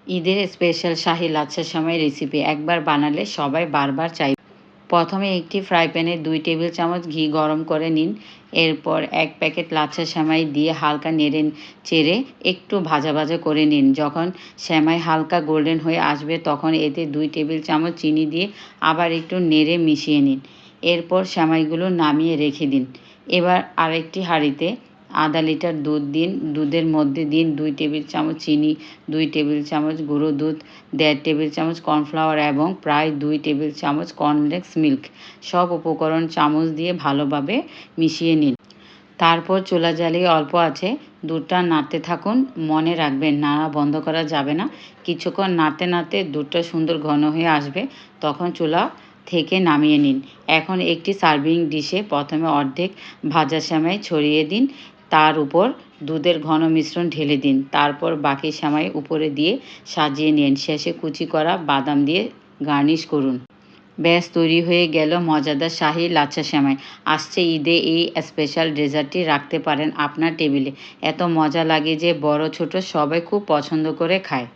ঈদের স্পেশাল শাহী লাচ্ছা সেমাই রেসিপি একবার বানালে সবাই বারবার চাইবে। প্রথমে একটি ফ্রাই প্যানে 2 টেবিল চামচ ঘি গরম করে নিন। এরপর 1 প্যাকেট লাচ্ছা সেমাই দিয়ে হালকা নেড়ে চেড়ে একটু ভাজা ভাজা করে নিন। যখন সেমাই হালকা গোল্ডেন হয়ে আসবে তখন এতে 2 টেবিল চামচ চিনি দিয়ে আবার একটু নেড়ে মিশিয়ে নিন। এরপর সেমাইগুলো নামিয়ে রেখে দিন। এবার আরেকটি হাঁড়িতে আধা লিটার দুধ দিন। দুধের মধ্যে দিন 2 টেবিল চামচ চিনি, 2 টেবিল চামচ গুঁড়ো দুধ, 1.5 টেবিল চামচ কর্নফ্লাওয়ার এবং প্রায় 2 টেবিল চামচ কর্নফ্লেক্স মিল্ক। সব উপকরণ চামচ দিয়ে ভালোভাবে মিশিয়ে নিন। তারপর চুলা জ্বালিয়ে অল্প আঁচে দুধটা নাড়তে থাকুন। মনে রাখবেন নাড়া বন্ধ করা যাবে না। কিছুক্ষণ নাড়তে নাড়তে দুধটা সুন্দর ঘন হয়ে আসবে, তখন চুলা থেকে নামিয়ে নিন। এখন একটি সার্ভিং ডিশে প্রথমে অর্ধেক ভাজা সেমাই ছড়িয়ে দিন। তার উপর দুধের ঘন মিশ্রণ ঢেলে দিন। তারপর বাকি সেমাই উপরে দিয়ে সাজিয়ে নিন। শেষে কুচি করা বাদাম দিয়ে গার্নিশ করুন। ব্যাস তৈরি হয়ে গেল মজাদার শাহী লাচ্ছা সেমাই। আসছে ঈদে এই স্পেশাল ডেজার্টটি রাখতে পারেন আপনার টেবিলে। এত মজা লাগে যে বড় ছোট সবাই খুব পছন্দ করে খায়।